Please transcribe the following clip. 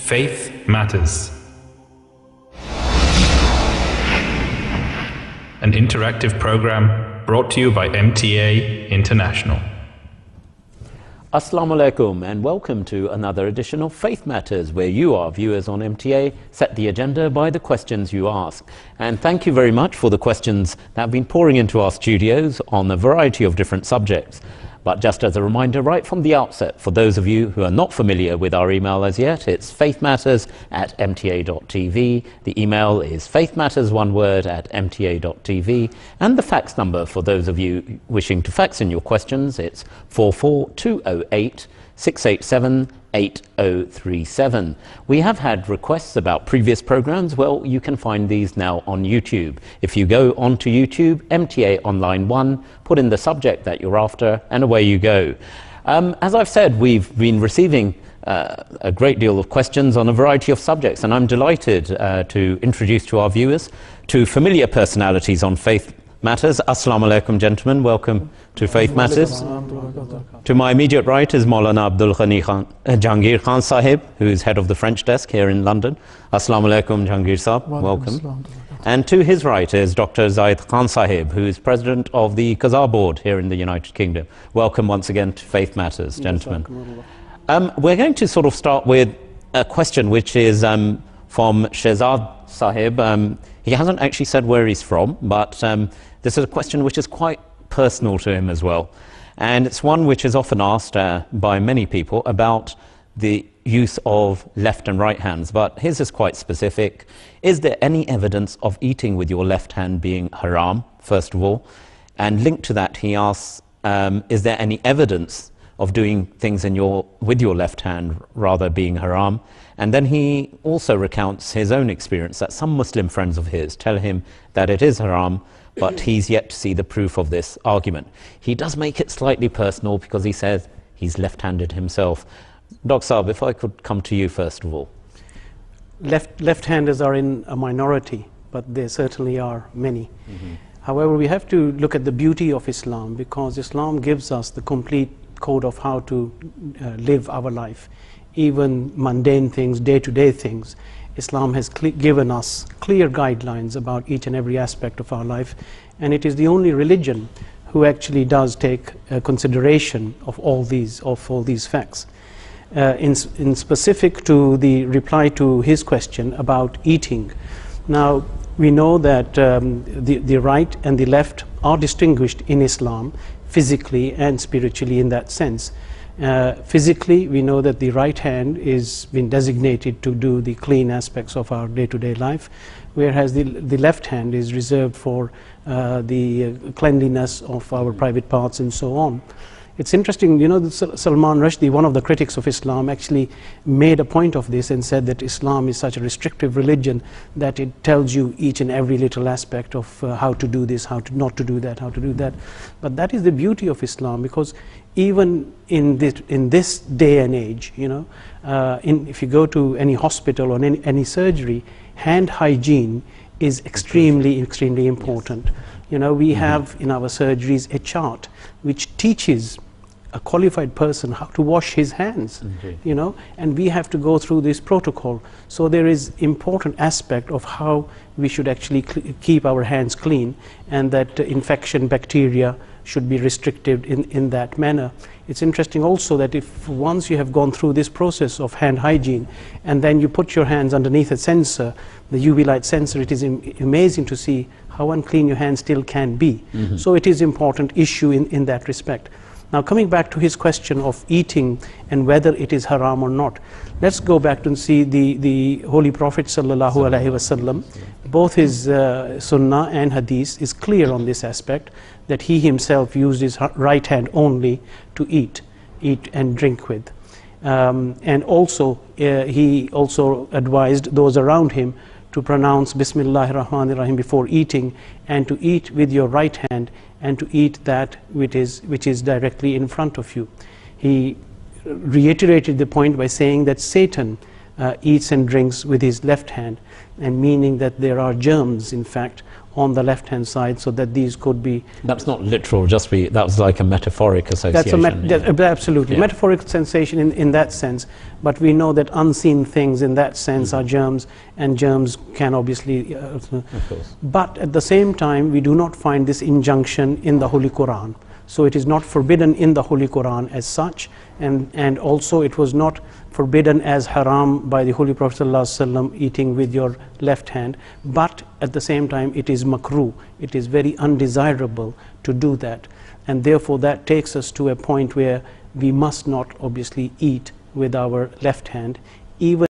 Faith Matters. An interactive program brought to you by MTA International. Assalamu alaikum and welcome to another edition of Faith Matters, where you, our viewers on MTA, set the agenda by the questions you ask. And thank you very much for the questions that have been pouring into our studios on a variety of different subjects. But just as a reminder right from the outset, for those of you who are not familiar with our email as yet, it's faithmatters@mta.tv. The email is faithmatters, one word, @mta.tv. And the fax number for those of you wishing to fax in your questions, it's 44208 687 8037. We have had requests about previous programs. Well, you can find these now on YouTube. If you go onto YouTube, MTA Online 1, put in the subject that you're after, and away you go. As I've said, we've been receiving a great deal of questions on a variety of subjects, and I'm delighted to introduce to our viewers two familiar personalities on Faith Matters. Assalamu alaikum, gentlemen. Welcome to Faith Matters. To my immediate right is Maulana Abdul Ghani Jahangir Khan Sahib, who is head of the French desk here in London. Assalamu alaikum, Jahangir Sahib. Welcome. And to his right is Dr. Zaid Khan Sahib, who is president of the Qaza Board here in the United Kingdom. Welcome once again to Faith Matters, gentlemen. We're going to sort of start with a question which is from Shehzad Sahib. He hasn't actually said where he's from, but this is a question which is quite personal to him as well. And it's one which is often asked by many people about the use of left and right hands, but his is quite specific. Is there any evidence of eating with your left hand being haram, first of all? And linked to that, he asks, is there any evidence of doing things with your left hand rather being haram? And then he also recounts his own experience that some Muslim friends of his tell him that it is haram, but he's yet to see the proof of this argument. He does make it slightly personal because he says he's left-handed himself. Dr. Saab, if I could come to you first of all. Left-handers are in a minority, but there certainly are many. However, we have to look at the beauty of Islam, because Islam gives us the complete code of how to live our life. Even mundane things, day-to-day things, Islam has given us clear guidelines about each and every aspect of our life, and it is the only religion who actually does take consideration of all these facts. In specific to the reply to his question about eating, now we know that the right and the left are distinguished in Islam physically and spiritually in that sense. Physically, we know that the right hand is been designated to do the clean aspects of our day-to-day life, whereas the left hand is reserved for the cleanliness of our private parts and so on. It's interesting, you know, Salman Rushdie, one of the critics of Islam, actually made a point of this and said that Islam is such a restrictive religion that it tells you each and every little aspect of how to do this, how to not to do that, how to do that. But that is the beauty of Islam, because even in this day and age, you know, if you go to any hospital or any surgery, hand hygiene is extremely important. Yes. You know, we have in our surgeries a chart which teaches a qualified person how to wash his hands, you know, and we have to go through this protocol. So there is important aspect of how we should actually keep our hands clean, and that infection, bacteria should be restricted in that manner. It's interesting also that if once you have gone through this process of hand hygiene and then you put your hands underneath a sensor, the UV light sensor, it is amazing to see how unclean your hands still can be. So it is important issue in that respect. Now, coming back to his question of eating and whether it is haram or not, let's go back and see the Holy Prophet sallallahu alaihi wasallam. Both his sunnah and hadith is clear on this aspect, that he himself used his right hand only to eat and drink with. And also, he also advised those around him to pronounce Bismillahir Rahmanir Rahim before eating, and to eat with your right hand, and to eat that which is directly in front of you. He reiterated the point by saying that Satan eats and drinks with his left hand, and meaning that there are germs, in fact, on the left hand side, so that these could be. That's not literal, that was like a metaphoric association. Absolutely metaphoric sensation in that sense, but we know that unseen things in that sense are germs, and germs can obviously of course. But at the same time, we do not find this injunction in the Holy Quran. So it is not forbidden in the Holy Quran as such, and also it was not forbidden as haram by the Holy Prophet ﷺ, eating with your left hand, but at the same time it is makruh. It is very undesirable to do that, and therefore that takes us to a point where we must not obviously eat with our left hand, even